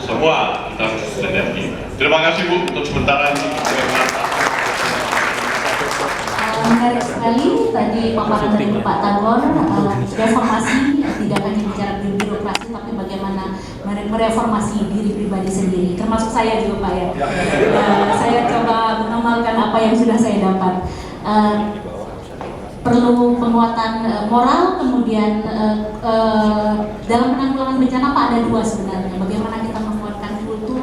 Semua kita harus sinergi. Terima kasih Bu untuk sementara ini. Menarik sekali tadi paparan dari Pak Tagor, reformasi tidak hanya bicara birokrasi tapi bagaimana mereformasi diri pribadi sendiri, termasuk saya juga Pak ya. Saya coba mengamalkan apa yang sudah saya dapat. Perlu penguatan moral, kemudian dalam penanggulangan bencana Pak ada dua sebenarnya. Bagaimana kita menguatkan kultur,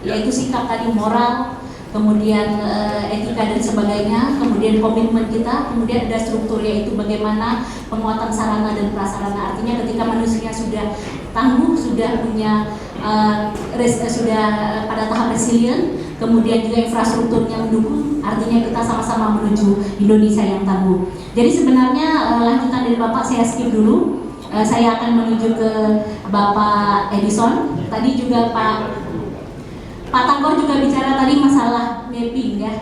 yaitu sikap tadi moral, kemudian etika dan sebagainya, kemudian komitmen kita, kemudian ada struktur yaitu bagaimana penguatan sarana dan prasarana. Artinya ketika manusia sudah tangguh, sudah punya sudah pada tahap resilient, kemudian juga infrastrukturnya mendukung, artinya kita sama-sama menuju Indonesia yang tangguh. Jadi sebenarnya lanjutan dari Bapak saya skip dulu. Saya akan menuju ke Bapak Edison. Tadi juga Pak Tagor juga bicara tadi masalah mapping ya,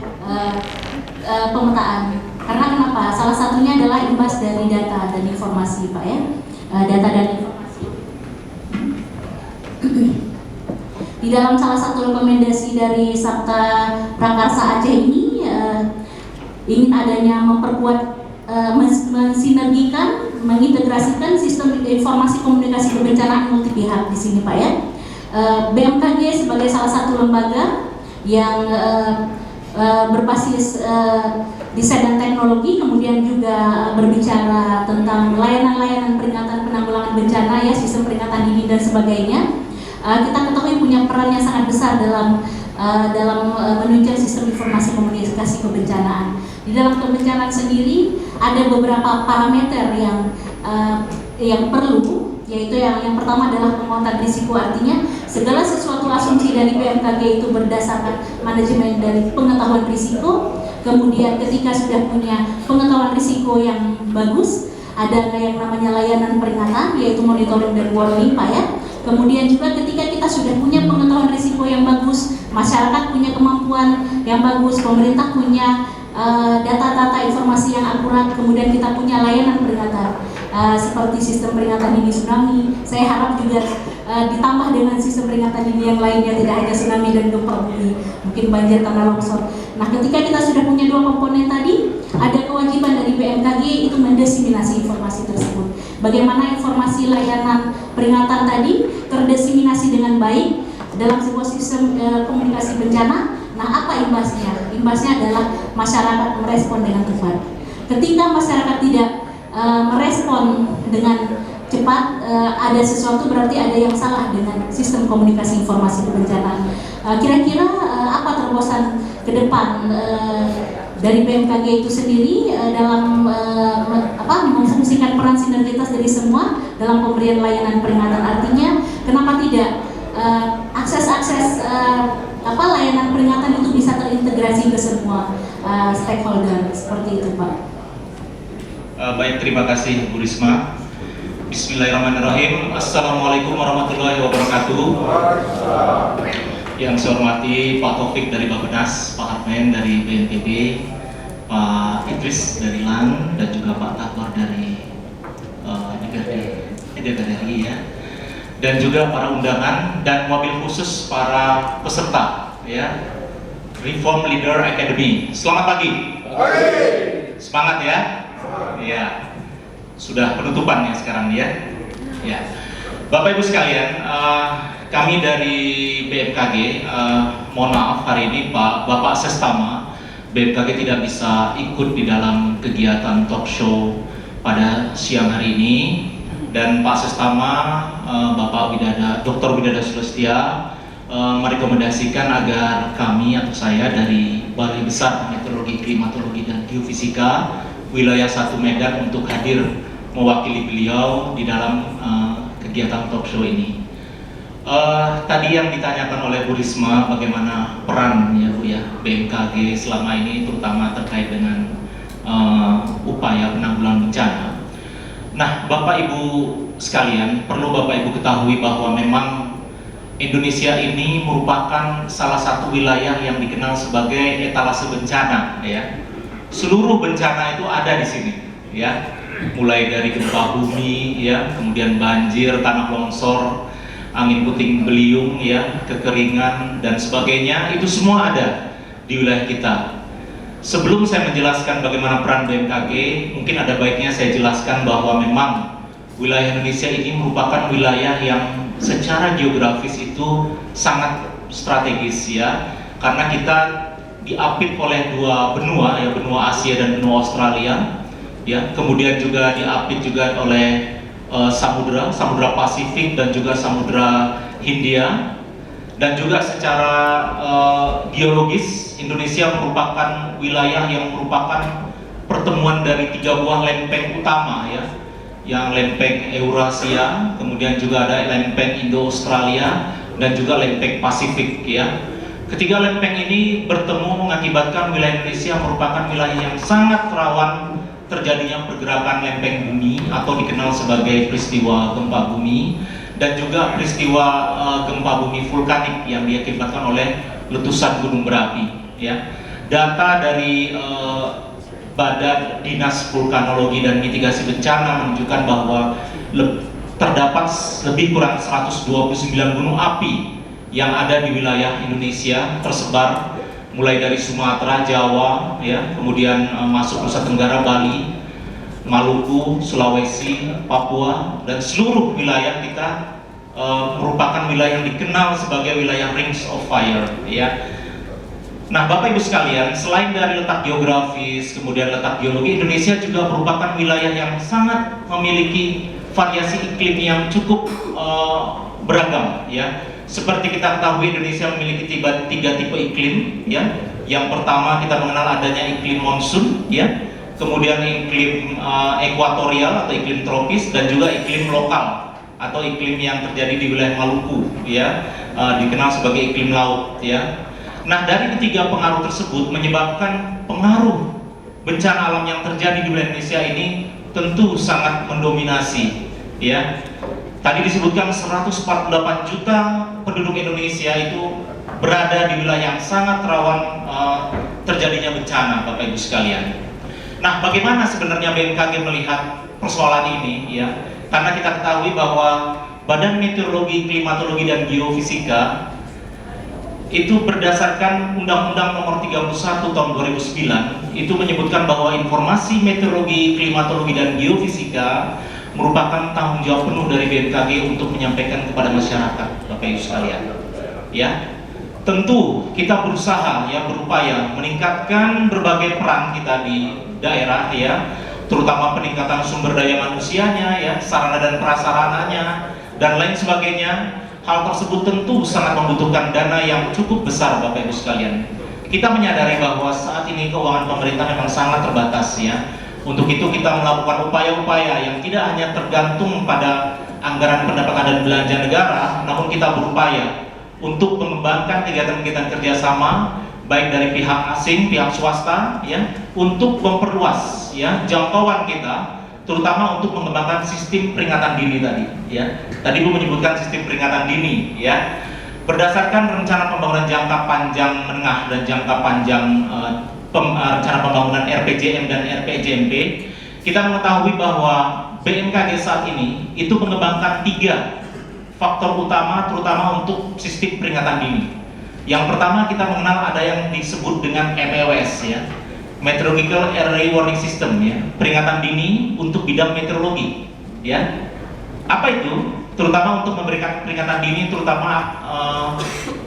pemetaan. Karena kenapa? Salah satunya adalah imbas dari data dan informasi Pak ya, data dan informasi. Di dalam salah satu rekomendasi dari Sabta Prakarsa Aceh ini ingin adanya memperkuat, mensinergikan, mengintegrasikan sistem informasi komunikasi kebencanaan multi pihak di sini Pak ya. BMKG sebagai salah satu lembaga yang berbasis desain dan teknologi, kemudian juga berbicara tentang layanan-layanan peringatan penanggulangan bencana ya, sistem peringatan dini dan sebagainya. Kita ketahui punya peran yang sangat besar dalam menunjang sistem informasi komunikasi kebencanaan. Di dalam kebencanaan sendiri ada beberapa parameter yang perlu, yaitu yang pertama adalah penguatan risiko. Artinya segala sesuatu asumsi dari BMKG itu berdasarkan manajemen dari pengetahuan risiko. Kemudian ketika sudah punya pengetahuan risiko yang bagus, ada yang namanya layanan peringatan, yaitu monitoring dan warning Pak ya. Kemudian juga ketika kita sudah punya pengetahuan risiko yang bagus, masyarakat punya kemampuan yang bagus, pemerintah punya data-data informasi yang akurat, kemudian kita punya layanan peringatan seperti sistem peringatan dini tsunami. Saya harap juga ditambah dengan sistem peringatan dini yang lainnya, tidak hanya tsunami dan gempa bumi, mungkin banjir tanah longsor. Nah, ketika kita sudah punya dua komponen tadi, ada kewajiban dari BMKG itu mendesiminasi informasi tersebut. Bagaimana informasi layanan peringatan tadi terdesiminasi dengan baik dalam sebuah sistem komunikasi bencana. Nah, apa imbasnya? Imbasnya adalah masyarakat merespon dengan tepat. Ketika masyarakat tidak merespon dengan cepat, ada sesuatu, berarti ada yang salah dengan sistem komunikasi informasi kebencanaan. Kira-kira apa terobosan ke depan dari BMKG itu sendiri dalam memfungsikan peran sinergitas dari semua dalam pemberian layanan peringatan? Artinya kenapa tidak akses layanan peringatan itu bisa terintegrasi ke semua stakeholder seperti itu Pak? Baik, terima kasih Bu Risma. Bismillahirrahmanirrahim. Assalamualaikum warahmatullahi wabarakatuh. Yang saya hormati Pak Taufik dari Bappenas, Pak Armen dari BNPB, Pak Idris dari LAN, dan juga Pak Tagor dari DPR RI ya. Dan juga para undangan dan mobil khusus para peserta ya, Reform Leader Academy. Selamat pagi. Semangat ya. Ya. Sudah penutupan ya sekarang ya. Ya. Bapak Ibu sekalian, kami dari BMKG mohon maaf hari ini Bapak Sestama BMKG tidak bisa ikut di dalam kegiatan talk show pada siang hari ini, dan Pak Sestama Bapak Dr. Widada Sulestia merekomendasikan agar kami atau saya dari Balai Besar Meteorologi, Klimatologi dan Geofisika wilayah 1 Medan untuk hadir mewakili beliau di dalam kegiatan talk show ini. Tadi yang ditanyakan oleh Bu Risma, bagaimana peran ya Bu ya BMKG selama ini, terutama terkait dengan upaya penanggulangan bencana. Nah, Bapak Ibu sekalian, perlu Bapak Ibu ketahui bahwa memang Indonesia ini merupakan salah satu wilayah yang dikenal sebagai etalase bencana ya. Seluruh bencana itu ada di sini ya. Mulai dari gempa bumi ya, kemudian banjir, tanah longsor, angin puting beliung, ya, kekeringan dan sebagainya, itu semua ada di wilayah kita. Sebelum saya menjelaskan bagaimana peran BMKG, mungkin ada baiknya saya jelaskan bahwa memang wilayah Indonesia ini merupakan wilayah yang secara geografis itu sangat strategis, ya, karena kita diapit oleh dua benua, ya, benua Asia dan benua Australia, ya, kemudian juga diapit juga oleh samudra Pasifik dan juga samudra Hindia, dan juga secara geologis Indonesia merupakan wilayah yang merupakan pertemuan dari 3 buah lempeng utama, ya, yang lempeng Eurasia, kemudian juga ada lempeng Indo-Australia dan juga lempeng Pasifik, ya. Ketiga lempeng ini bertemu mengakibatkan wilayah Indonesia merupakan wilayah yang sangat rawan terjadinya pergerakan lempeng bumi atau dikenal sebagai peristiwa gempa bumi, dan juga peristiwa gempa bumi vulkanik yang diakibatkan oleh letusan gunung berapi, ya. Data dari Badan Dinas Vulkanologi dan Mitigasi Bencana menunjukkan bahwa terdapat lebih kurang 129 gunung api yang ada di wilayah Indonesia, tersebar mulai dari Sumatera, Jawa, ya, kemudian masuk Nusa Tenggara, Bali, Maluku, Sulawesi, Papua, dan seluruh wilayah kita merupakan wilayah yang dikenal sebagai wilayah Rings of Fire, ya. Nah, Bapak Ibu sekalian, selain dari letak geografis, kemudian letak geologi, Indonesia juga merupakan wilayah yang sangat memiliki variasi iklim yang cukup beragam, ya. Seperti kita ketahui, Indonesia memiliki 3 tipe iklim, ya. Yang pertama kita mengenal adanya iklim monsun, ya. Kemudian iklim ekuatorial atau iklim tropis, dan juga iklim lokal atau iklim yang terjadi di wilayah Maluku, ya, dikenal sebagai iklim laut, ya. Nah, dari ketiga pengaruh tersebut menyebabkan pengaruh bencana alam yang terjadi di wilayah Indonesia ini tentu sangat mendominasi, ya. Tadi disebutkan 148 juta penduduk Indonesia itu berada di wilayah yang sangat rawan terjadinya bencana, Bapak Ibu sekalian. Nah, bagaimana sebenarnya BMKG melihat persoalan ini, ya? Karena kita ketahui bahwa Badan Meteorologi, Klimatologi dan Geofisika itu berdasarkan Undang-Undang Nomor 31 Tahun 2009 itu menyebutkan bahwa informasi meteorologi, klimatologi dan geofisika merupakan tanggung jawab penuh dari BMKG untuk menyampaikan kepada masyarakat, Bapak Ibu sekalian. Ya, tentu kita berusaha, ya, berupaya meningkatkan berbagai peran kita di daerah, ya, terutama peningkatan sumber daya manusianya, ya, sarana dan prasarananya dan lain sebagainya. Hal tersebut tentu sangat membutuhkan dana yang cukup besar, Bapak Ibu sekalian. Kita menyadari bahwa saat ini keuangan pemerintah memang sangat terbatas, ya. Untuk itu kita melakukan upaya-upaya yang tidak hanya tergantung pada anggaran pendapatan dan belanja negara, namun kita berupaya untuk mengembangkan kegiatan-kegiatan kerjasama baik dari pihak asing, pihak swasta, ya, untuk memperluas, ya, jangkauan kita, terutama untuk mengembangkan sistem peringatan dini tadi, ya. Tadi Bu menyebutkan sistem peringatan dini, ya. Berdasarkan rencana pembangunan jangka panjang, menengah dan jangka panjang rencana pembangunan RPJM dan RPJMP, kita mengetahui bahwa BMKG saat ini itu mengembangkan 3 faktor utama, terutama untuk sistem peringatan dini. Yang pertama kita mengenal ada yang disebut dengan MEWS, ya, Meteorological Early Warning System, ya, peringatan dini untuk bidang meteorologi, ya. Apa itu? Terutama untuk memberikan peringatan dini, terutama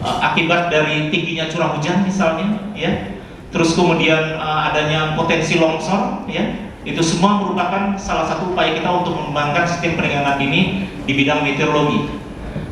akibat dari tingginya curah hujan misalnya, ya. Terus kemudian adanya potensi longsor, ya. Itu semua merupakan salah satu upaya kita untuk mengembangkan sistem peringatan dini di bidang meteorologi.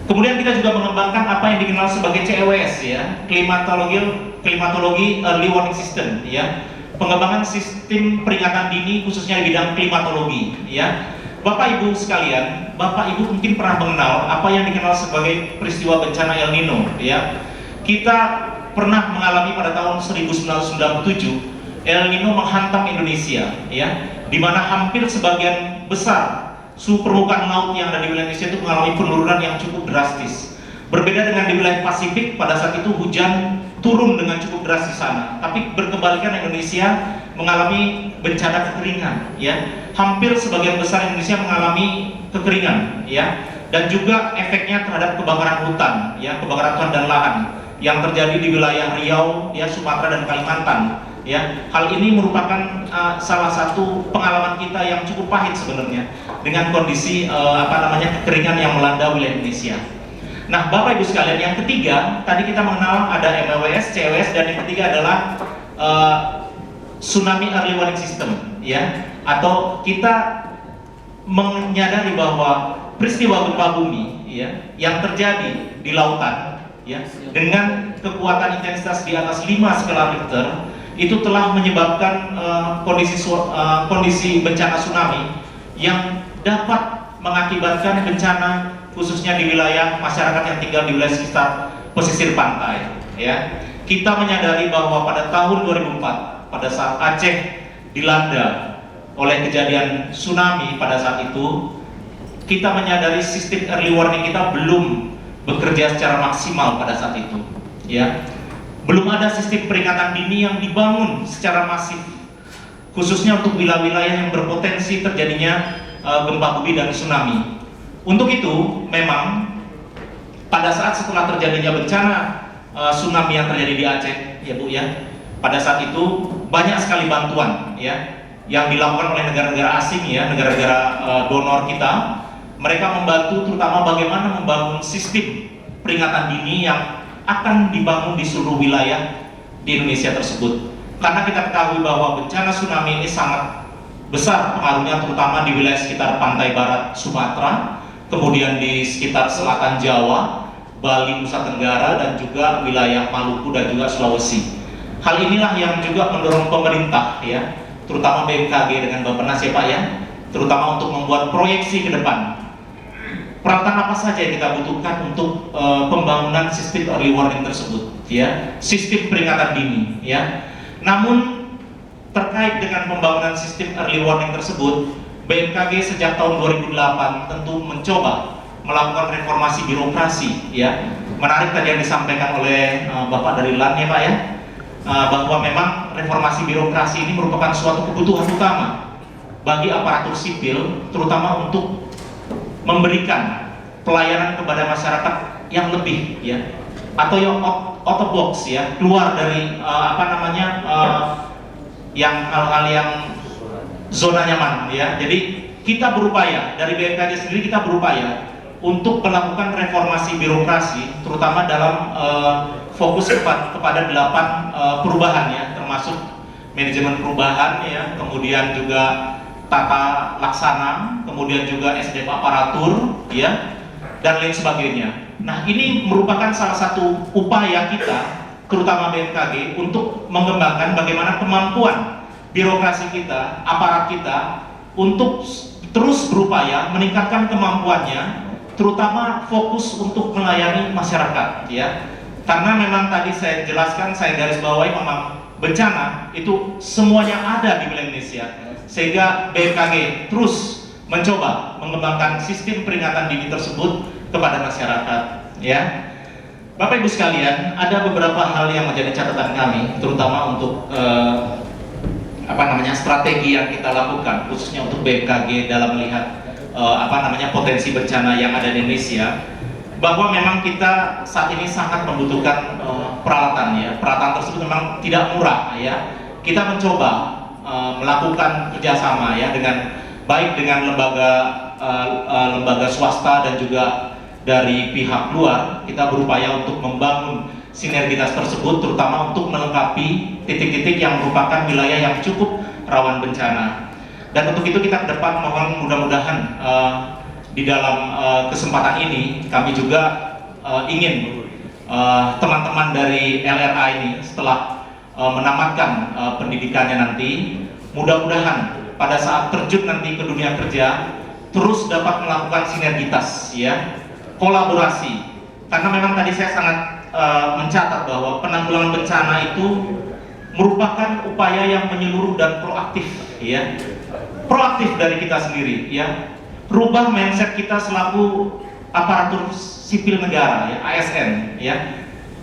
Kemudian kita juga mengembangkan apa yang dikenal sebagai CEWS, ya, Klimatologi Early Warning System, ya. Pengembangan sistem peringatan dini khususnya di bidang klimatologi, ya. Bapak Ibu sekalian, Bapak Ibu mungkin pernah mengenal apa yang dikenal sebagai peristiwa bencana El Nino, ya. Kita pernah mengalami pada tahun 1997 El Nino menghantam Indonesia, ya, di mana hampir sebagian besar suhu permukaan laut yang ada di wilayah Indonesia itu mengalami penurunan yang cukup drastis. Berbeda dengan di wilayah Pasifik, pada saat itu hujan turun dengan cukup deras di sana, tapi berkebalikan Indonesia mengalami bencana kekeringan, ya. Hampir sebagian besar Indonesia mengalami kekeringan, ya. dan juga efeknya terhadap kebakaran hutan, ya, kebakaran hutan dan lahan yang terjadi di wilayah Riau, ya, Sumatera dan Kalimantan. Ya, hal ini merupakan salah satu pengalaman kita yang cukup pahit sebenarnya dengan kondisi kekeringan yang melanda wilayah Indonesia. Nah, Bapak Ibu sekalian, yang ketiga tadi kita mengenal ada MEWS, CWS, dan yang ketiga adalah Tsunami Early Warning System, ya, atau kita menyadari bahwa peristiwa gempa bumi, ya, yang terjadi di lautan, ya, dengan kekuatan intensitas di atas 5 skala Richter itu telah menyebabkan kondisi bencana tsunami yang dapat mengakibatkan bencana khususnya di wilayah masyarakat yang tinggal di wilayah sekitar pesisir pantai, ya. Kita menyadari bahwa pada tahun 2004 pada saat Aceh dilanda oleh kejadian tsunami pada saat itu, kita menyadari sistem early warning kita belum bekerja secara maksimal pada saat itu, ya. Belum ada sistem peringatan dini yang dibangun secara masif, khususnya untuk wilayah-wilayah yang berpotensi terjadinya gempa bumi dan tsunami. Untuk itu, memang pada saat setelah terjadinya bencana tsunami yang terjadi di Aceh, ya Bu, ya, pada saat itu banyak sekali bantuan, ya, yang dilakukan oleh negara-negara asing, ya, negara-negara donor kita. Mereka membantu terutama bagaimana membangun sistem peringatan dini yang akan dibangun di seluruh wilayah di Indonesia tersebut. Karena kita ketahui bahwa bencana tsunami ini sangat besar pengaruhnya, terutama di wilayah sekitar pantai barat Sumatera, kemudian di sekitar selatan Jawa, Bali, Nusa Tenggara, dan juga wilayah Maluku dan juga Sulawesi. Hal inilah yang juga mendorong pemerintah, ya, terutama BMKG dengan Bappenas, ya Pak, ya, terutama untuk membuat proyeksi ke depan. Peralatan apa saja yang kita butuhkan untuk pembangunan sistem early warning tersebut, ya, sistem peringatan dini, ya. Namun terkait dengan pembangunan sistem early warning tersebut, BMKG sejak tahun 2008 tentu mencoba melakukan reformasi birokrasi, ya. Menarik tadi yang disampaikan oleh Bapak dari LAN, ya Pak, ya, bahwa memang reformasi birokrasi ini merupakan suatu kebutuhan utama bagi aparatur sipil, terutama untuk memberikan pelayanan kepada masyarakat yang lebih, ya, atau yang out of box, ya, keluar dari yang hal-hal yang zona nyaman, ya. Jadi kita berupaya dari BMKG sendiri, kita berupaya untuk melakukan reformasi birokrasi, terutama dalam fokus kepada 8 perubahan, ya, termasuk manajemen perubahan, ya, kemudian juga tata laksana, kemudian juga SDM aparatur, ya, dan lain sebagainya. Nah, ini merupakan salah satu upaya kita, terutama BMKG, untuk mengembangkan bagaimana kemampuan birokrasi kita, aparat kita, untuk terus berupaya meningkatkan kemampuannya, terutama fokus untuk melayani masyarakat, ya. Karena memang tadi saya jelaskan, saya garis bawahi, memang bencana itu semuanya ada di wilayah Indonesia, sehingga BMKG terus mencoba mengembangkan sistem peringatan dini tersebut kepada masyarakat, ya. Bapak Ibu sekalian, ada beberapa hal yang menjadi catatan kami, terutama untuk strategi yang kita lakukan, khususnya untuk BMKG dalam melihat potensi bencana yang ada di Indonesia, bahwa memang kita saat ini sangat membutuhkan peralatan, ya. Peralatan tersebut memang tidak murah, ya. Kita mencoba melakukan kerjasama, ya, baik dengan lembaga swasta dan juga dari pihak luar. Kita berupaya untuk membangun sinergitas tersebut, terutama untuk melengkapi titik-titik yang merupakan wilayah yang cukup rawan bencana. Dan untuk itu kita ke depan mohon mudah-mudahan di dalam kesempatan ini kami juga ingin teman-teman dari LRA ini setelah menamatkan pendidikannya nanti, mudah-mudahan pada saat terjun nanti ke dunia kerja terus dapat melakukan sinergitas, ya, kolaborasi. Karena memang tadi saya sangat mencatat bahwa penanggulangan bencana itu merupakan upaya yang menyeluruh dan proaktif, ya. Proaktif dari kita sendiri, ya. Rubah mindset kita selaku aparatur sipil negara, ya, ASN, ya.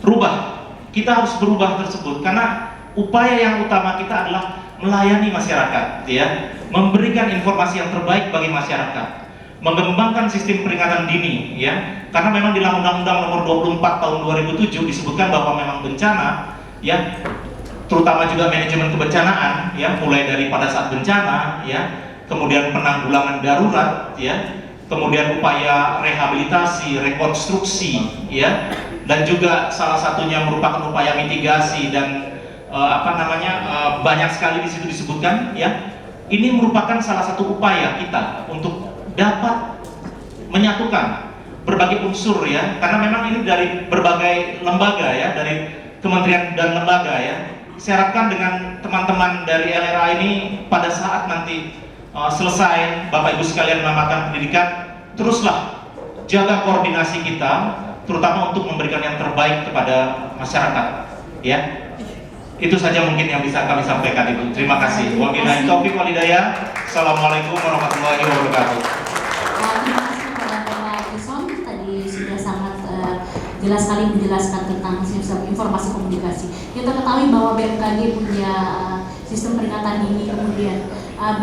Rubah. Kita harus berubah tersebut karena upaya yang utama kita adalah melayani masyarakat, ya. Memberikan informasi yang terbaik bagi masyarakat. mengembangkan sistem peringatan dini, ya, karena memang di dalam Undang-Undang Nomor 24 Tahun 2007 disebutkan bahwa memang bencana, ya, terutama juga manajemen kebencanaan, ya, mulai dari pada saat bencana, ya, kemudian penanggulangan darurat, ya, kemudian upaya rehabilitasi, rekonstruksi, ya, dan juga salah satunya merupakan upaya mitigasi dan banyak sekali di situ disebutkan, ya. Ini merupakan salah satu upaya kita untuk dapat menyatukan berbagai unsur, ya, karena memang ini dari berbagai lembaga, ya, dari kementerian dan lembaga, ya. Saya harapkan dengan teman-teman dari LRA ini pada saat nanti selesai Bapak Ibu sekalian menamatkan pendidikan, teruslah jaga koordinasi kita, terutama untuk memberikan yang terbaik kepada masyarakat, ya. Itu saja mungkin yang bisa kami sampaikan, Ibu. Terima kasih. Wabillahi taufiq wal hidayah. Assalamualaikum warahmatullahi wabarakatuh. Terima kasih kepada Bapak Ison, tadi sudah sangat jelas sekali menjelaskan tentang sistem informasi komunikasi. Kita ketahui bahwa BMKG punya sistem peringatan dini, kemudian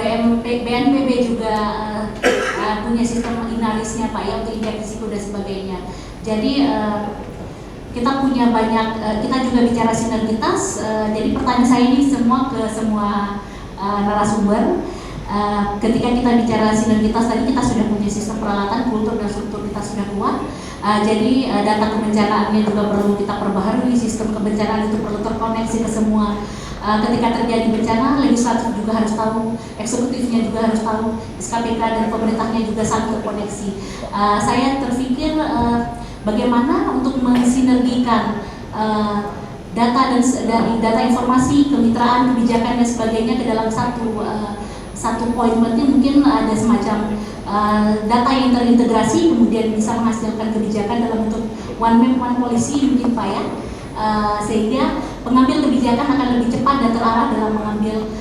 BNPB juga punya sistem inalisnya Pak, ya, untuk indeks risiko dan sebagainya. Jadi kita punya banyak, kita juga bicara sinergitas. Jadi pertanyaan saya ini semua ke semua narasumber. Ketika kita bicara sinergitas tadi, kita sudah punya sistem peralatan, kultur dan struktur kita sudah kuat. Jadi data kebencanaannya juga perlu kita perbaharui, sistem kebencanaan itu perlu terkoneksi ke semua. Ketika terjadi bencana, legislatif juga harus tahu, eksekutifnya juga harus tahu, SKPK dan pemerintahnya juga saling terkoneksi. Saya terpikir bagaimana untuk mensinergikan data dari data informasi, kemitraan, kebijakan dan sebagainya ke dalam satu poin penting. Mungkin ada semacam data yang terintegrasi, kemudian bisa menghasilkan kebijakan dalam bentuk one map one policy, mungkin Pak, ya, sehingga pengambil kebijakan akan lebih cepat dan terarah dalam mengambil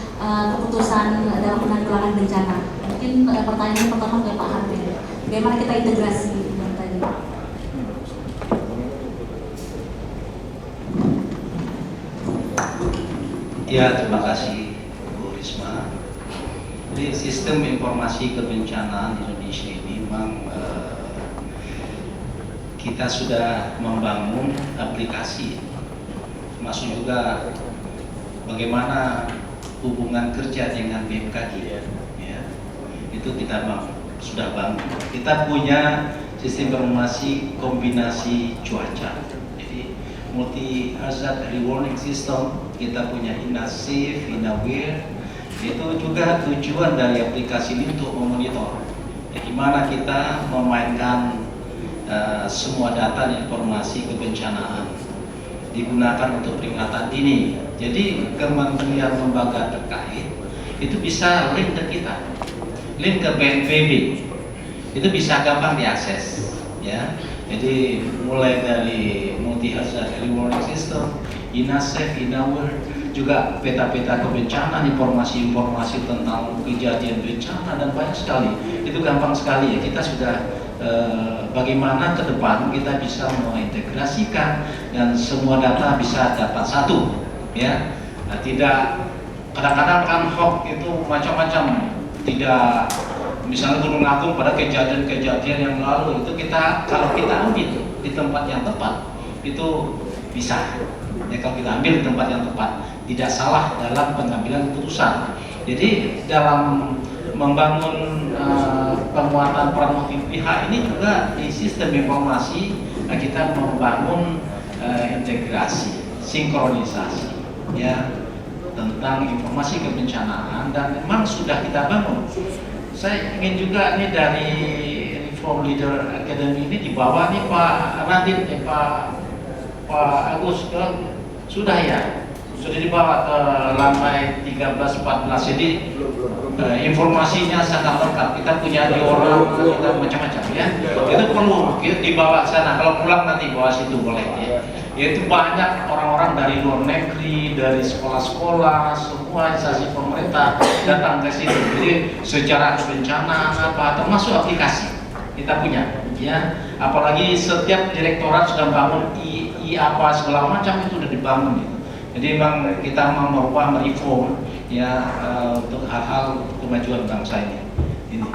keputusan dalam penanggulangan bencana. Mungkin pertanyaan pertama ke Pak Harvey, bagaimana kita integrasi dengan tadi? Ya, terima kasih Bu Risma. Jadi sistem informasi kebencanaan Indonesia ini memang kita sudah membangun aplikasi, termasuk juga bagaimana hubungan kerja dengan BMKG, ya. Itu kita sudah bangun. Kita punya sistem informasi kombinasi cuaca, jadi multi hazard early warning system. Kita punya INASAFE, INAWARE. Itu juga tujuan dari aplikasi ini untuk memonitor bagaimana kita memainkan semua data dan informasi kebencanaan digunakan untuk peringatan dini. Jadi kementerian lembaga terkait itu bisa link ke kita, link ke BNPB, itu bisa gampang diakses, ya. Jadi mulai dari multi hazard early warning system, INASAFE, INAWARE, juga peta-peta kebencanaan, informasi-informasi tentang kejadian bencana, dan banyak sekali. Itu gampang sekali, ya. Kita sudah bagaimana ke depan kita bisa mengintegrasikan dan semua data bisa dapat satu, ya. Nah, tidak, kadang-kadang kan hoax itu macam-macam, tidak, misalnya Gunung Agung pada kejadian-kejadian yang lalu itu kalau kita ambil di tempat yang tepat itu bisa, ya, kalau kita ambil di tempat yang tepat tidak salah dalam pengambilan keputusan. Jadi dalam membangun penguatan peran multi pihak ini juga di sistem informasi kita membangun integrasi, sinkronisasi, ya, tentang informasi kebencanaan, dan memang sudah kita bangun. Saya ingin juga nih dari Reform Leader Academy ini di bawah nih Pak Radit, Pak Agus sudah, ya, sudah dibawa ke lantai 13-14. Jadi informasinya sangat lengkap. Kita punya dioram, kita macam-macam, ya. Itu perlu dibawa ke sana. Kalau pulang nanti bawa situ boleh, ya. Yaitu banyak orang-orang dari luar negeri, dari sekolah-sekolah, semua instansi pemerintah datang ke situ. Jadi secara bencana apa, termasuk aplikasi kita punya, ya. Apalagi setiap direktorat sudah bangun I apa segala macam itu sudah dibangun, gitu. Jadi memang kita mau merubah, mereform, ya, untuk hal-hal kemajuan bangsa ini.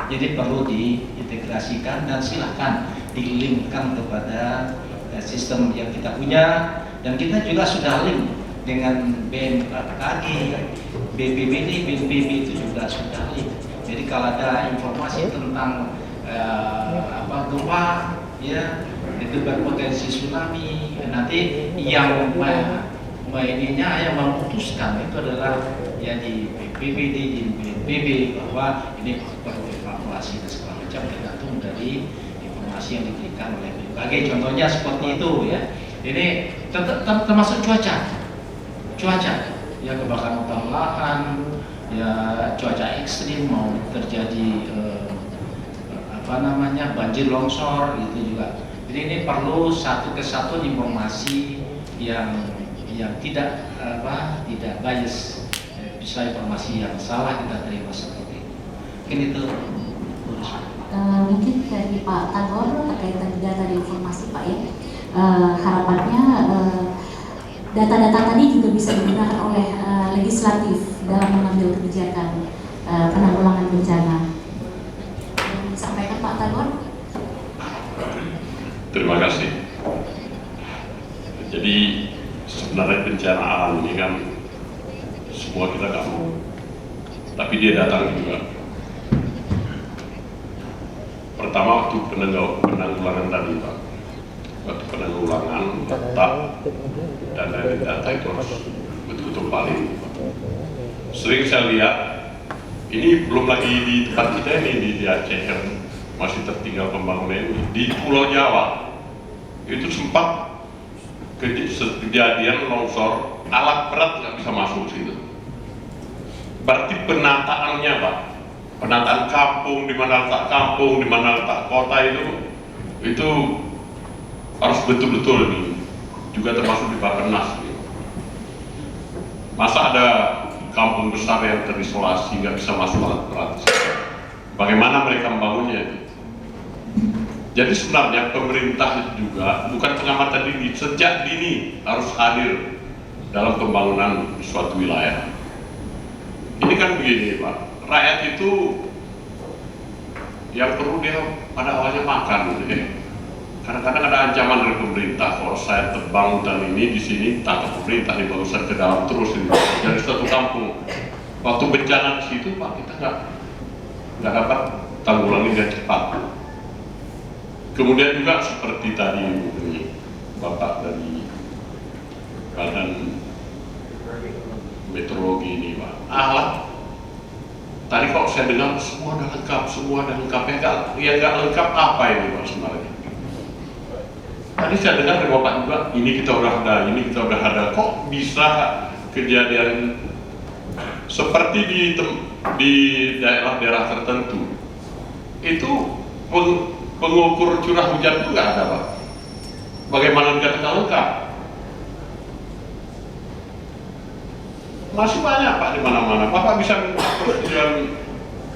Jadi perlu di diintegrasikan dan silahkan dilinkkan kepada sistem yang kita punya, dan kita juga sudah link dengan BMKG, BPBD, BNPB itu juga sudah link. Jadi kalau ada informasi tentang gempa, ya itu berpotensi tsunami, nanti yang yang memutuskan itu adalah ya di BPBD, di BNPB, bahwa ini perlu evakuasi dan segala macam, tergantung dari informasi yang diberikan oleh BMKG. Contohnya seperti itu ya. Ini termasuk cuaca ya, kebakaran hutan lahan, ya cuaca ekstrim, mau terjadi banjir longsor gitu juga. Jadi ini perlu satu kesatuan informasi yang tidak bias, bisa informasi yang salah kita terima seperti itu. Mungkin itu. Mungkin dari Pak Tagor terkait data dan informasi Pak ya, harapannya data-data tadi juga bisa digunakan oleh legislatif dalam mengambil kebijakan penanggulangan bencana. Yang disampaikan Pak Tagor. Terima kasih. Jadi sebenarnya bencana alam ini kan semua kita nggak mau, tapi dia datang juga. Pertama waktu penanggulangan tadi Pak, waktu penanggulangan data dan dari data itu harus betul-betul paling. Sering saya lihat, ini belum lagi di tempat kita ini di Aceh yang masih tertinggal pembangunan ini, di Pulau Jawa itu sempat kejadian longsor, alat berat nggak bisa masuk situ. Berarti penataannya Pak, penataan kampung, di mana letak kampung, di mana letak kota itu harus betul-betul ini juga termasuk di Bappenas. Masa ada kampung besar yang terisolasi nggak bisa masuk alat berat? Bagaimana mereka membangunnya itu? Jadi sebenarnya pemerintah juga bukan pengamatan dini, sejak dini harus hadir dalam pembangunan suatu wilayah. Ini kan begini Pak, rakyat itu yang perlu dia pada awalnya makan gitu ya. Kadang-kadang ada ancaman dari pemerintah, kalau saya tebang hutan ini di sini tangkap pemerintah nih, bagusan ke dalam terus ini dari suatu kampung. Waktu bencana di situ Pak, kita nggak dapat tanggulangi dengan cepat. Kemudian juga seperti tadi Bapak dari Badan Meteorologi ini Pak, alat tadi kok saya dengar semua udah lengkap, ya nggak lengkap apa ini Pak sebenarnya? Tadi saya dengar dari Bapak juga, ini kita udah ada, kok bisa kejadian seperti di daerah-daerah tertentu itu pengukur curah hujan itu nggak ada Pak. Bagaimana dikatakan lengkap? Masih banyak Pak di mana-mana. Bapak bisa minta persetujuan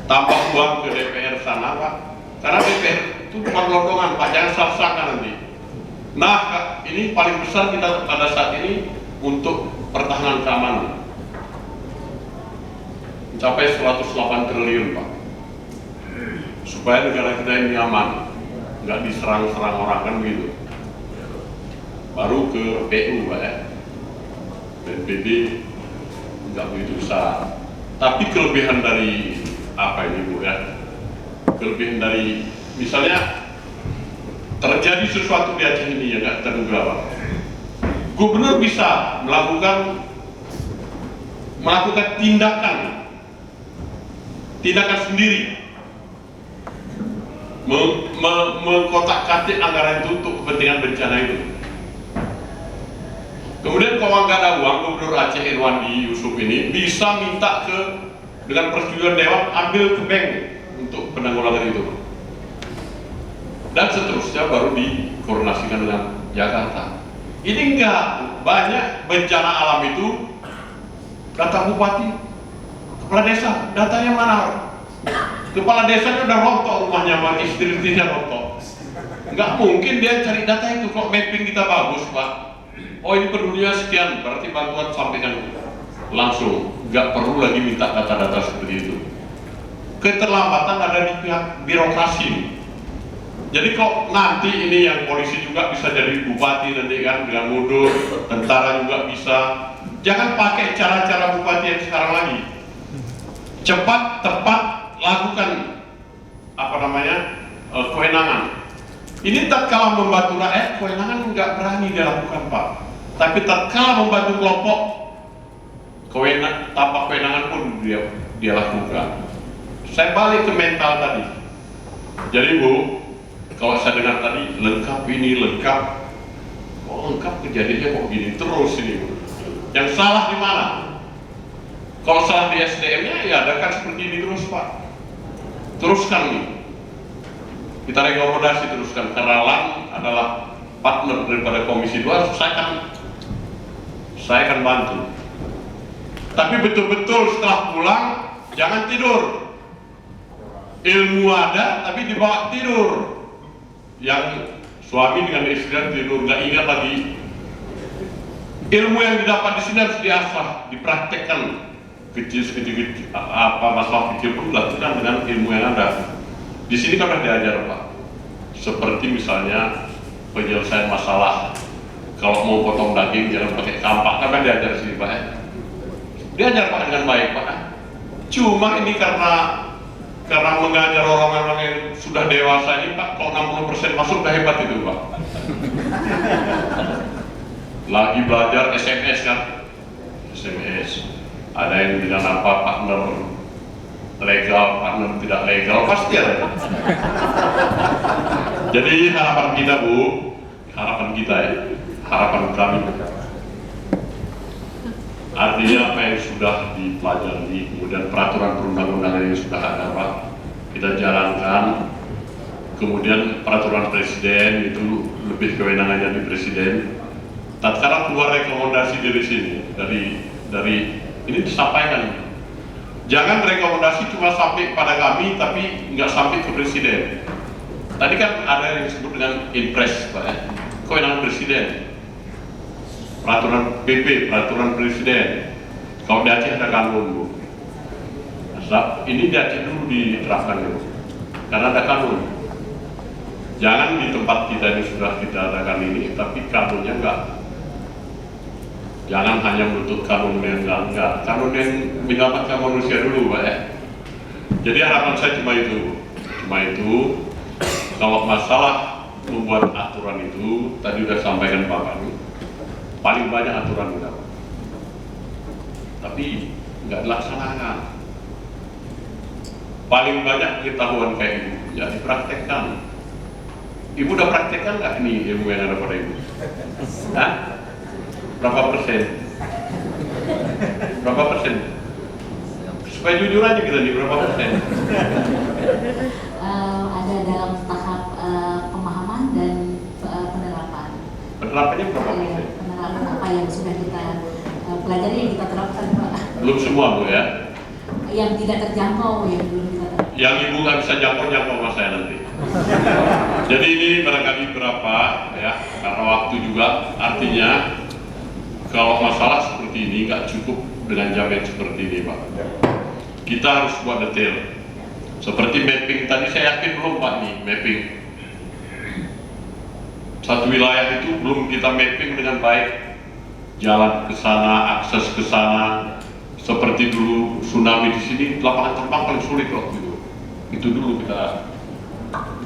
tambah uang ke DPR sana Pak. Karena DPR itu perlondongan Pak, jangan salah-salah nanti. Nah, ini paling besar kita pada saat ini untuk pertahanan keamanan. Mencapai 108 triliun Pak. Supaya negara kita ini aman, nggak diserang-serang orang kan begitu. Baru ke PU Pak ya, BNPB nggak begitu besar. Tapi kelebihan dari apa ini Bu ya? Kelebihan dari misalnya terjadi sesuatu di Aceh ini yang nggak terduga Pak. Gubernur bisa melakukan tindakan sendiri, mengkotak-katik anggaran itu untuk kepentingan bencana itu. Kemudian kalau nggak ada uang, Gubernur Aceh Irwandi Yusuf ini bisa minta dengan persetujuan Dewan ambil ke bank untuk penanggulangan itu. Dan seterusnya baru dikoordinasikan dengan Jakarta. Ini enggak, banyak bencana alam itu data bupati, kepala desa, datanya mana? Kepala desanya udah rontok rumahnya, istri-istrinya rontok. Nggak mungkin dia cari data itu, kok mapping kita bagus Pak. Oh ini pedulinya sekian, berarti bantuan sampaikan langsung, nggak perlu lagi minta data-data seperti itu. Keterlambatan ada di pihak birokrasi. Jadi kok nanti ini yang polisi juga bisa jadi bupati nanti kan dengan mundur, tentara juga bisa. Jangan pakai cara-cara bupati yang sekarang lagi. Cepat, tepat, lakukan kewenangan. Ini tatkala membantu rakyat, kewenangan nggak berani dia lakukan, Pak. Tapi tatkala membantu kelompok, tanpa kewenangan pun dia lakukan. Saya balik ke mental tadi. Jadi Bu, kalau saya dengar tadi lengkap ini lengkap, kok lengkap kejadiannya kok gini terus ini Bu. Yang salah di mana? Kalau salah di SDM-nya ya adakan seperti ini terus Pak. Teruskan nih. Kita rekomendasi teruskan karena LAN adalah partner daripada Komisi 2, saya akan bantu. Tapi betul-betul setelah pulang jangan tidur. Ilmu ada tapi dibawa tidur. Yang suami dengan istri tidur nggak ingat lagi. Ilmu yang didapat di sini harus diasah, dipraktekkan. Kecil masalah kecil pun dilakukan dengan ilmu yang ada. Di sini kan sudah diajar Pak. Seperti misalnya penyelesaian masalah. Kalau mau potong daging jangan pakai kampak, kan diajar sini Pak. Diajar Pak dengan baik Pak. Cuma ini karena mengajar orang-orang yang sudah dewasa ini Pak, kalau 60% masuk udah hebat itu Pak. Lagi belajar SMS kan, SMS. Ada yang bilang apa partner legal, partner tidak legal, pasti ada. Jadi harapan kita Bu, harapan kita ya, harapan kami. Artinya apa yang sudah dipelajari, kemudian peraturan perundang-undangan yang sudah ada Pak, kita jalankan. Kemudian peraturan presiden itu lebih kewenangannya di presiden. Tatkala keluar rekomendasi dari sini, dari ini disampaikan. Jangan rekomendasi cuma sampai pada kami, tapi nggak sampai ke presiden. Tadi kan ada yang disebut dengan impres, Pak, ya? Kewenangan presiden. Peraturan PP, peraturan presiden. Kalau di Aceh ada kanun, Bu. Ini di Aceh dulu diterapkan, Bu. Karena ada kanun. Jangan di tempat kita ini sudah kita adakan ini, tapi kanunnya enggak. Jangan hanya menuntut kanun yang enggak. Kanun yang menyelamatkan manusia dulu, Pak, ya. Jadi harapan saya cuma itu, Bu. Cuma itu. Kalau masalah membuat aturan itu, tadi sudah sampaikan Pak Kanu, paling banyak aturan kita, tapi nggak dilaksanakan. Paling banyak pengetahuan kayak Ibu, ya dipraktekkan. Ibu udah praktekkan nggak ini ilmu yang ada pada Ibu? Hah? Berapa persen? Berapa persen? Supaya jujur aja kita nih, berapa persen? Ada dalam tahap pemahaman dan penerapan. Penerapannya berapa persen? Penerapan apa yang sudah kita pelajari yang kita terapkan Pak. Belum semua Bu ya? Yang tidak terjangkau yang belum kita terapkan. Yang Ibu nggak bisa jangkau sama saya nanti. Jadi ini barangkali berapa ya, karena waktu juga. Artinya kalau masalah seperti ini nggak cukup dengan jamin seperti ini Pak. Kita harus buat detail. Seperti mapping tadi, saya yakin belum Pak nih mapping. Satu wilayah itu belum kita mapping dengan baik. Jalan ke sana, akses ke sana. Seperti dulu tsunami di sini, lapangan terbang paling sulit waktu itu. Itu dulu kita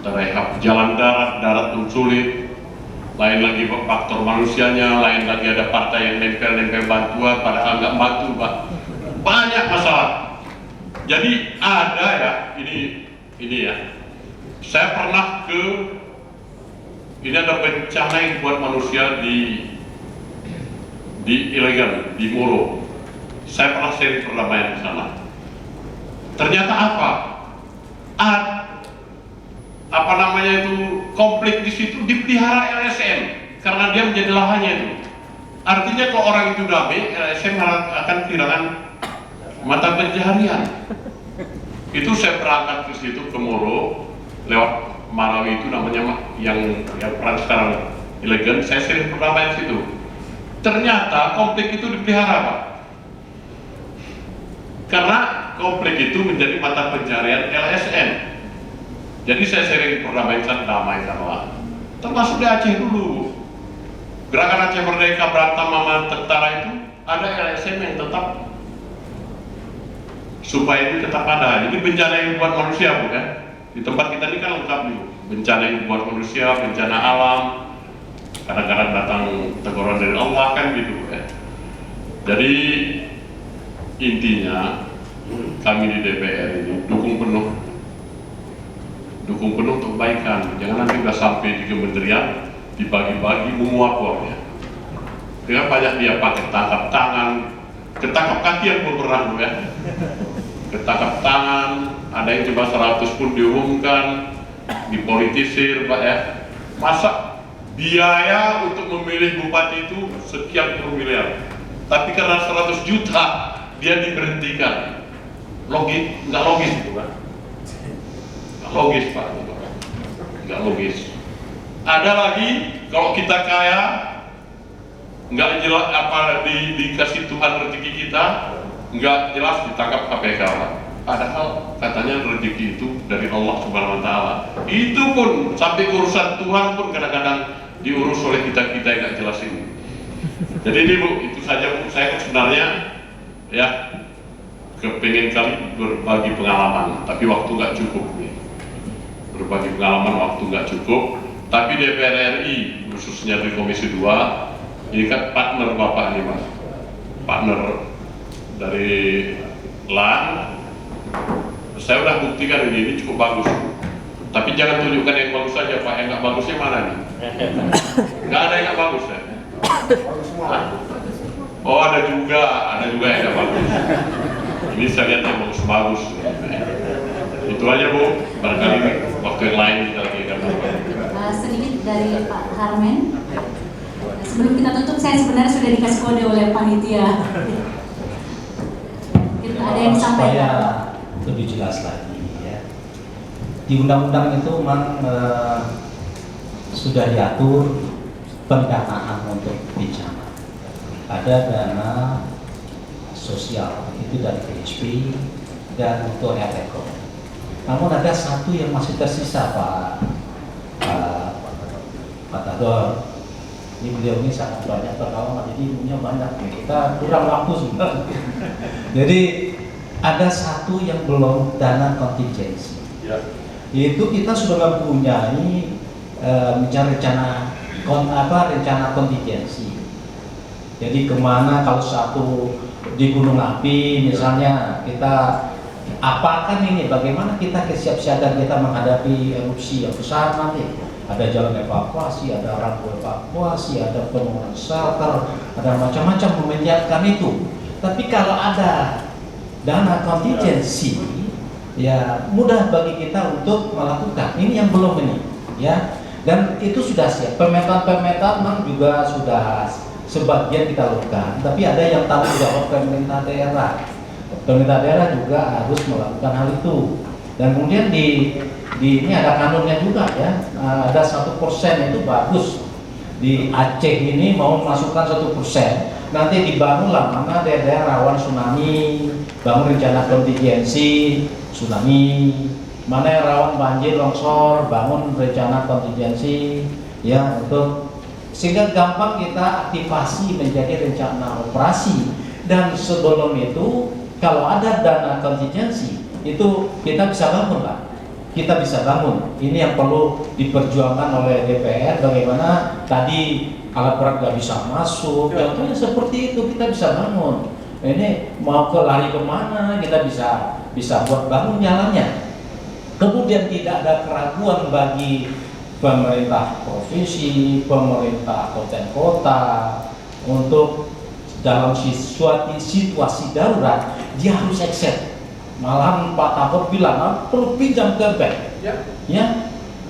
rehab. Jalan darat pun sulit. Lain lagi faktor manusianya, lain lagi ada partai yang nempel bantuan, padahal nggak bantu Pak. Banyak masalah. Jadi ada ya, ini ya. Saya pernah ini ada bencana yang buat manusia di ilegal, di Moro. Saya pernah sharing perdamaian di sana. Ternyata konflik di situ dipelihara LSM karena dia menjadi lahannya itu. Artinya kalau orang itu damai, LSM akan kehilangan mata pencaharian. Itu saya berangkat ke situ ke Moro lewat Marawi itu namanya yang peran sekarang elegan. Saya sering perdamaian situ. Ternyata konflik itu dipelihara Pak. Karena konflik itu menjadi mata pencaharian LSM. Jadi saya sering perdamaikan, damaikanlah. Termasuk di Aceh dulu. Gerakan Aceh Merdeka berantem sama tentara itu, ada LSM yang tetap supaya ini tetap ada. Ini bencana yang buat manusia, Bu, ya. Di tempat kita ini kan lengkap nih, bencana yang buat manusia, bencana alam. Kadang-kadang datang teguran dari Allah kan gitu, ya. Jadi intinya kami di DPR ini dukung penuh untuk kebaikan. Jangan nanti udah sampai di kementerian dibagi-bagi menguap uangnya. Dengan banyak dia pakai tangkap tangan, ketangkap kaki yang belum pernah, Bu, ya. Ketangkap tangan, ada yang cuma 100 pun diumumkan, dipolitisir, Pak, ya. Masa biaya untuk memilih bupati itu sekian puluh miliar, tapi karena 100 juta dia diberhentikan. Nggak logis itu, Pak. Nggak logis, Pak. Nggak logis. Ada lagi, kalau kita kaya, nggak jelas apa dikasih Tuhan rezeki kita, nggak jelas ditangkap KPK. Padahal katanya rezeki itu dari Allah Subhanahu Wa Taala. Itu pun sampai urusan Tuhan pun kadang-kadang diurus oleh kita yang nggak jelas ini. Jadi ini, Bu, itu saja, Bu. Saya sebenarnya ya kepingin kali berbagi pengalaman, tapi waktu nggak cukup nih. Berbagi pengalaman waktu nggak cukup. Tapi DPR RI khususnya di Komisi 2 ini kan partner Bapak ini, Pak. Partner dari LAN. Saya udah buktikan ini cukup bagus. Tapi jangan tunjukkan yang bagus saja, Pak. Yang nggak bagusnya mana nih? Nggak ada yang nggak bagus, ya? Hah? Oh, ada juga yang nggak bagus. Ini saya lihat yang bagus-bagus. Itu aja, Bu. Barangkali waktu yang lain kita lagi akan sedikit dari Pak Harmen. Sebelum kita tutup, saya sebenarnya sudah dikasih kode oleh panitia. Kita ada yang disampaikan. Supaya lebih jelas lagi, ya. Di undang-undang itu memang sudah diatur pendanaan untuk bencana. Ada dana sosial itu dari PSP dan untuk RECO. Namun ada satu yang masih tersisa, Pak Tador. Ini beliau ini sangat banyak pengalaman, jadi punya banyak. Kita kurang waktu sebenarnya. Jadi ada satu yang belum, dana kontingensi. Ya. Yaitu kita sudah mempunyai rencana kontingensi. Jadi kemana kalau satu di gunung api misalnya, kita apakan ini, bagaimana kita kesiapsiagaan kita menghadapi erupsi yang besar nanti. Ada jalan evakuasi, ada rambu evakuasi, ada pembangunan shelter, ada macam-macam menyiapkan itu. Tapi kalau ada dana kontingensi, ya mudah bagi kita untuk melakukan. Ini yang belum ini, ya. Dan itu sudah siap. Pemetaan juga sudah sebagian kita lakukan. Tapi ada yang tanggung jawab pemerintah daerah. Pemerintah daerah juga harus melakukan hal itu. Dan kemudian di ini ada kanunnya juga, ya. Ada 1% itu bagus. Di Aceh ini mau masukkan 1%. Nanti dibangunlah mana daerah rawan tsunami, bangun rencana kontingensi tsunami, mana yang rawan banjir longsor, bangun rencana kontingensi, ya, untuk sehingga gampang kita aktifasi menjadi rencana operasi. Dan sebelum itu kalau ada dana kontingensi itu kita bisa bangun, Pak. Kita bisa bangun. Ini yang perlu diperjuangkan oleh DPR. Bagaimana tadi alat berat nggak bisa masuk, contohnya seperti itu kita bisa bangun. Ini mau lari kemana kita bisa buat bangun jalannya. Kemudian tidak ada keraguan bagi pemerintah provinsi, pemerintah kabupaten kota untuk dalam situasi darurat dia harus accept. Malahan Pak Tahor bilang perlu pinjam ke bank, ya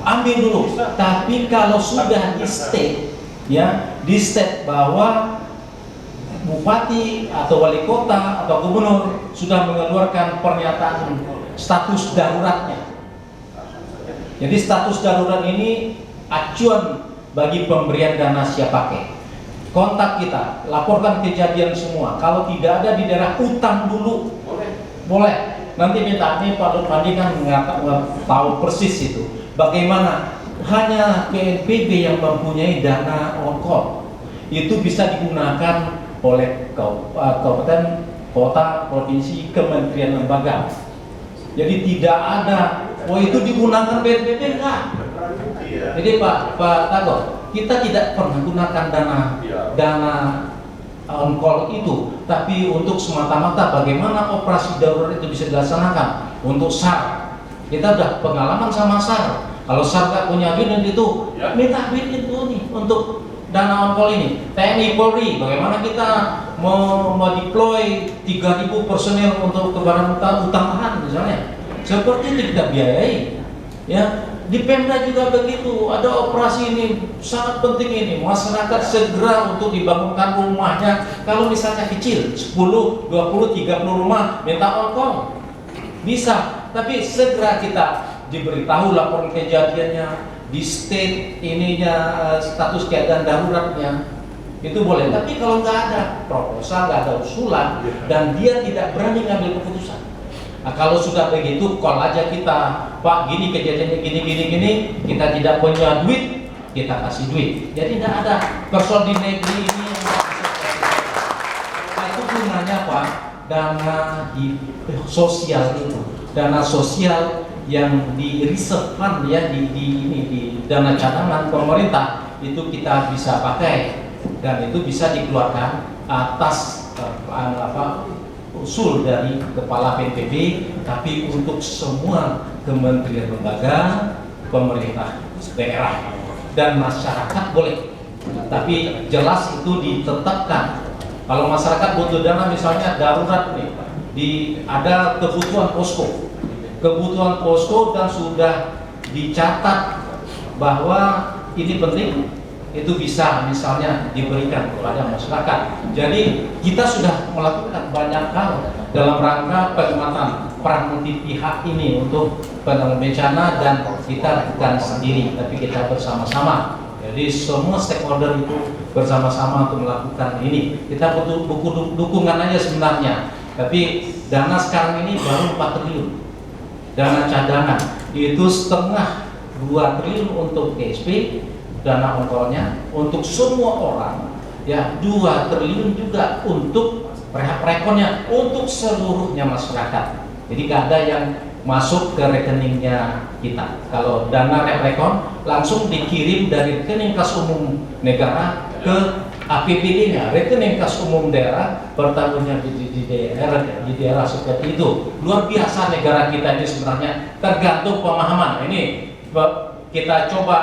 ambil dulu. Tapi kalau sudah di state, ya di state bahwa bupati atau wali kota atau gubernur sudah mengeluarkan pernyataan status daruratnya. Jadi status darurat ini acuan bagi pemberian dana siap pakai. Kontak kita, laporkan kejadian semua. Kalau tidak ada di daerah, utang dulu. Boleh. nanti minta nih Pak Pandi kan tahu persis itu bagaimana hanya BNPB yang mempunyai dana on-call itu bisa digunakan oleh kabupaten, kota, provinsi, kementerian, lembaga. Jadi tidak ada, itu digunakan BNPB enggak. Jadi Pak Tagor, kita tidak pernah gunakan dana on-call itu, tapi untuk semata-mata bagaimana operasi darurat itu bisa dilaksanakan. Untuk SAR, kita udah pengalaman sama SAR. Kalau SAR nggak punya unit itu, minta unit itu nih untuk dana on-call ini. TNI Polri, bagaimana kita mau deploy 3.000 personil untuk kebaran utambahan misalnya. Seperti itu kita biayai. Ya, di Pemda juga begitu. Ada operasi ini sangat penting ini. Masyarakat segera untuk dibangunkan rumahnya. Kalau misalnya kecil, 10, 20, 30 rumah minta on-call. Bisa, tapi segera kita diberitahu laporan kejadiannya, di state ininya status keadaan daruratnya, itu boleh. Tapi kalau nggak ada proposal, nggak ada usulan, dan dia tidak berani ngambil keputusan, nah, kalau sudah begitu, call aja kita, Pak, gini kejadiannya gini, kita tidak punya duit, kita kasih duit. Jadi tidak ada persoalan di negeri ini. Nah, itu gunanya Pak, dana di sosial itu, dana sosial yang di reserve fund ya, di dana cadangan pemerintah itu kita bisa pakai, dan itu bisa dikeluarkan atas usul dari kepala BNPB, tapi untuk semua kementerian lembaga, pemerintah daerah dan masyarakat boleh, tapi jelas itu ditetapkan. Kalau masyarakat butuh dana misalnya darurat nih, ada kebutuhan posko dan sudah dicatat bahwa ini penting, itu bisa misalnya diberikan kepada masyarakat. Jadi kita sudah melakukan banyak hal dalam rangka penguatan peran multi pihak ini untuk penanggulangan bencana, dan kita bukan sendiri, tapi kita bersama-sama. Jadi semua stakeholder itu bersama-sama untuk melakukan ini. Kita butuh dukungan aja sebenarnya. Tapi dana sekarang ini baru 4 triliun. Dana cadangan itu setengah 2 triliun untuk KSP, dana on-call-nya untuk semua orang, ya 2 triliun juga untuk rekonnya untuk seluruhnya masyarakat. Jadi nggak ada yang masuk ke rekeningnya kita. Kalau dana rekon langsung dikirim dari rekening kas umum negara ke APBD-nya, rekening kas umum daerah per tahunnya di daerah seperti itu. Luar biasa negara kita ini sebenarnya, tergantung pemahaman. Ini kita coba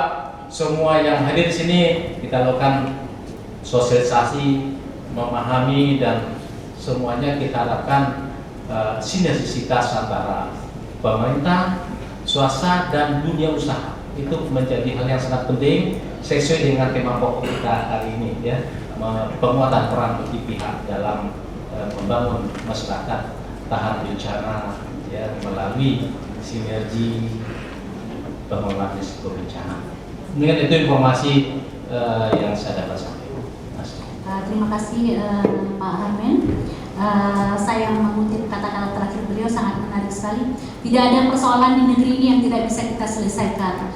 semua yang hadir di sini kita lakukan sosialisasi, memahami, dan semuanya kita harapkan sinergisitas antara pemerintah, swasta, dan dunia usaha itu menjadi hal yang sangat penting sesuai dengan tema pokok kita hari ini, ya, penguatan peran multi pihak dalam membangun masyarakat tahan bencana, ya, melalui sinergi pengelolaan risiko bencana. Mungkin itu informasi yang saya dapat sampaikan. Terima kasih Pak Harmen. Saya mengutip kata-kata terakhir beliau, sangat menarik sekali. Tidak ada persoalan di negeri ini yang tidak bisa kita selesaikan.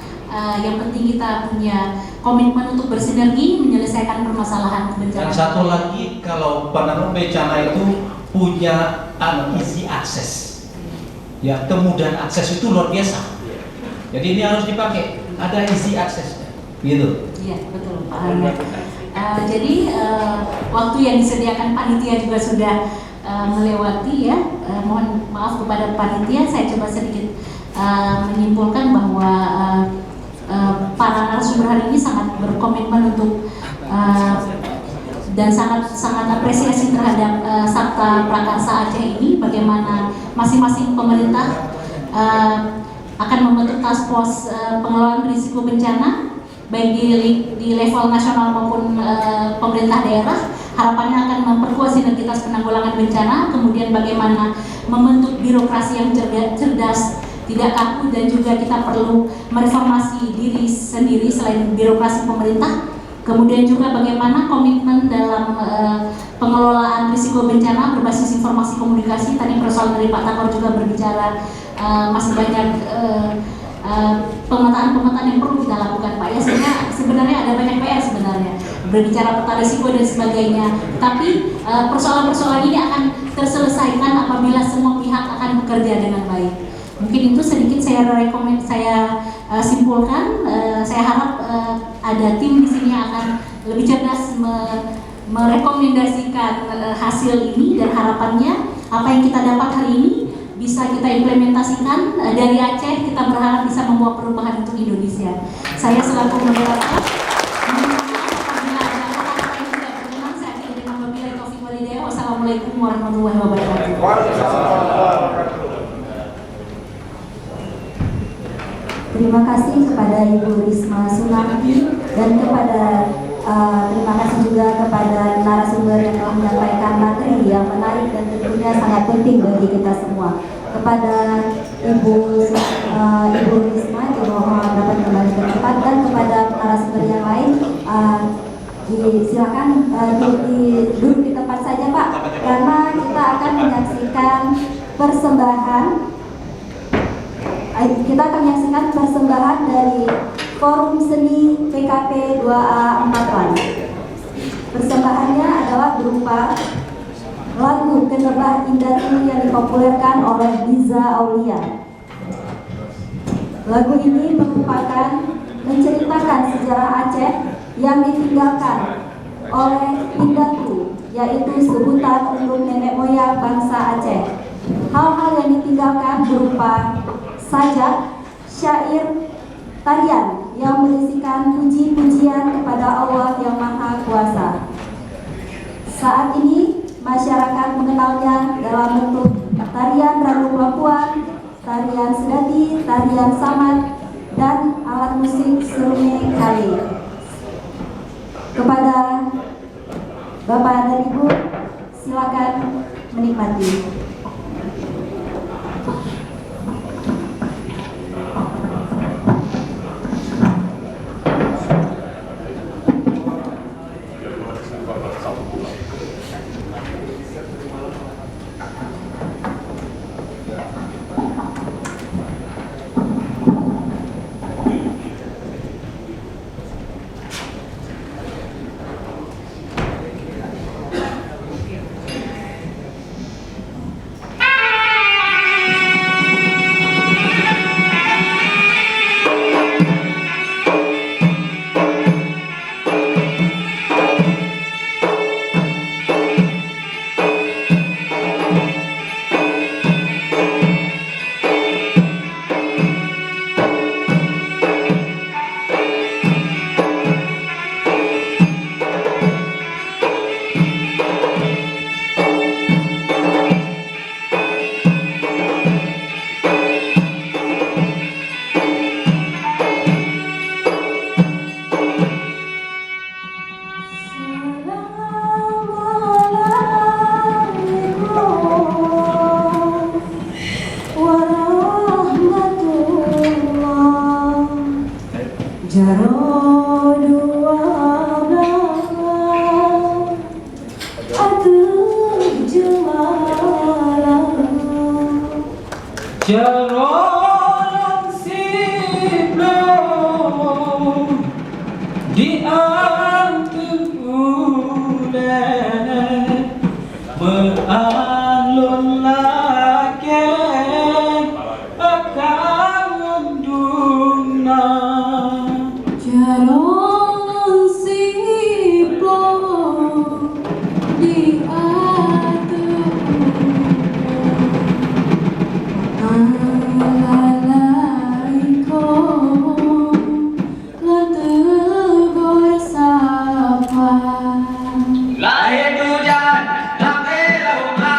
Yang penting kita punya komitmen untuk bersinergi menyelesaikan permasalahan bencana. Dan satu lagi, kalau penanggulangan bencana itu punya easy access, ya, kemudahan akses itu luar biasa. Jadi ini harus dipakai, ada easy access, gitu. Iya, betul Pak Harmen. Jadi waktu yang disediakan panitia juga sudah melewati, ya. Mohon maaf kepada panitia, saya coba sedikit menyimpulkan bahwa para narasumber hari ini sangat berkomitmen untuk dan sangat apresiasi terhadap Sabta Prakarsa Aceh ini, bagaimana masing-masing pemerintah akan membentuk task force pengelolaan risiko bencana baik di level nasional maupun pemerintah daerah. Harapannya akan memperkuat sinergitas penanggulangan bencana, kemudian bagaimana membentuk birokrasi yang cerdas, tidak kaku, dan juga kita perlu mereformasi diri sendiri selain birokrasi pemerintah. Kemudian juga bagaimana komitmen dalam pengelolaan risiko bencana berbasis informasi komunikasi. Tadi persoalan dari Pak Takor juga berbicara masih banyak pemetaan yang perlu kita lakukan, Pak, ya, sehingga sebenarnya ada banyak PR sebenarnya berbicara peta risiko dan sebagainya. Tapi persoalan-persoalan ini akan terselesaikan apabila semua pihak akan bekerja dengan baik. Mungkin itu sedikit saya simpulkan. Saya harap ada tim di sini yang akan lebih cerdas merekomendasikan hasil ini, dan harapannya apa yang kita dapat hari ini bisa kita implementasikan. Dari Aceh kita berharap bisa membawa perubahan untuk Indonesia. Saya selaku moderator Wassalamualaikum warahmatullahi wabarakatuh. Terima kasih kepada Ibu Risma Sunardi dan terima kasih juga kepada narasumber yang telah menyampaikan materi yang menarik dan tentunya sangat penting bagi kita semua. Kepada Ibu Risma, dimohon dapat kembali ke tempat, dan kepada narasumber yang lain silakan duduk di tempat saja, Pak, karena kita akan menyaksikan persembahan dari Forum Seni PKP 2A 4 Persembahannya adalah berupa lagu Kenebah Indatu yang dipopulerkan oleh Liza Aulia. Lagu ini menceritakan sejarah Aceh yang ditinggalkan oleh Indatu, yaitu sebutan untuk nenek moyang bangsa Aceh. Hal-hal yang ditinggalkan berupa sajak, syair, tarian yang berisikan puji-pujian kepada Allah yang Maha Kuasa. Saat ini masyarakat mengenalnya dalam bentuk tarian Ranum Lapuan, tarian Sedati, tarian Samat, dan alat musik Serume Kali. Kepada Bapak dan Ibu, silakan menikmati. Jalan Siblo di Antune bealun lagi akan menduna. Jalan Siblo di Lahir hujan, lahir rumah.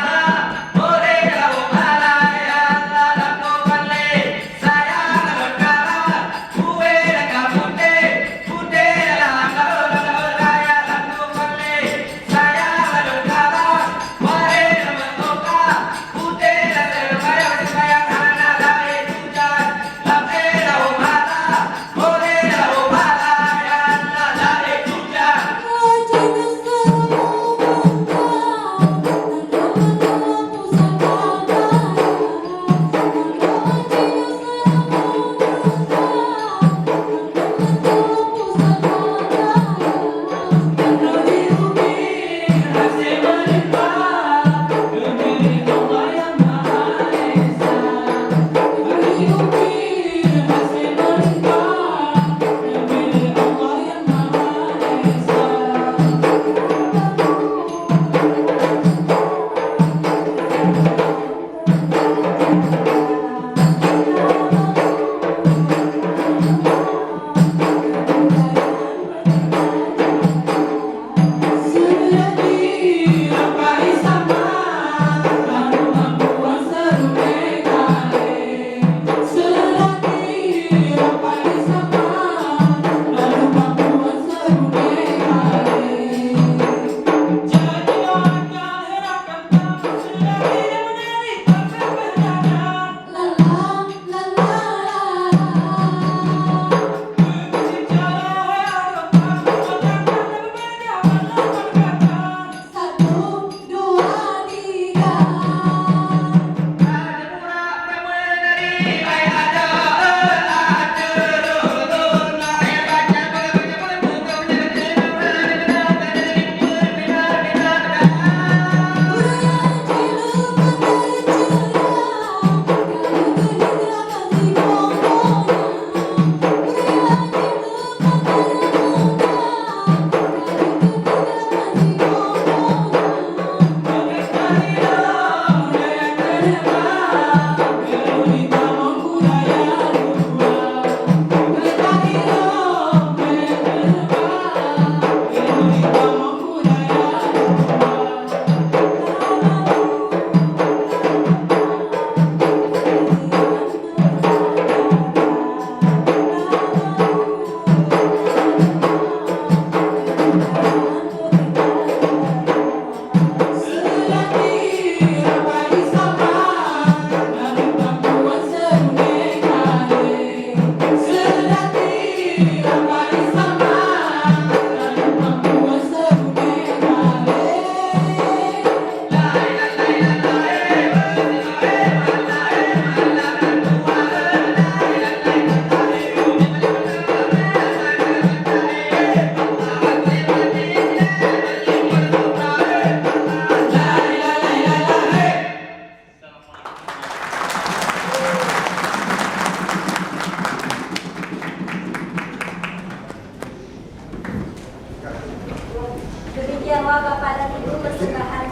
Demikian Bapak dan Ibu persembahan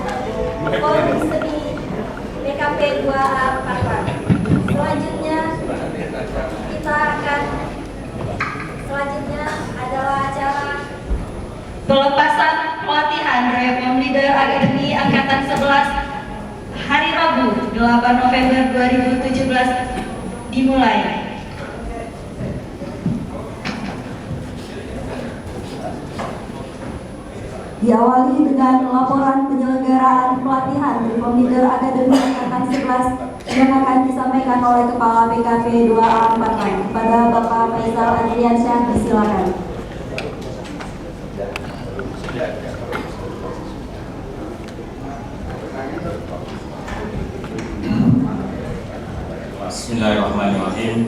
forum seni BKP 2A Parwan. Selanjutnya adalah acara pelepasan pelatihan Reform Leader Academy Angkatan 11 hari Rabu 8 November 2017 dimulai. Diawali dengan laporan penyelenggaraan pelatihan Reform Leader Academy Angkatan 11 yang akan disampaikan oleh Kepala BKP 2A Parwan. Kepada Bapak Faisal Adriansyah, disilakan. Bismillahirrahmanirrahim.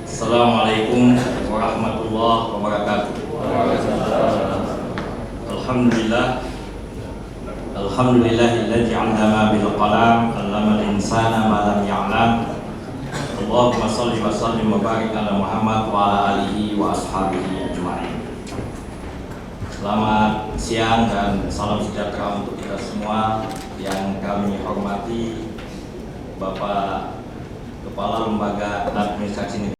Assalamualaikum warahmatullahi wabarakatuh. Alhamdulillahilladzi 'allama bil qalam 'allamal insana ma lam ya'lam. Allahumma shalli wa sallim wa barik ala Muhammad wa ala alihi wa ashabihi ajma'in. Selamat siang dan salam sejahtera untuk kita semua. Yang kami hormati Bapak Kepala Lembaga Administrasi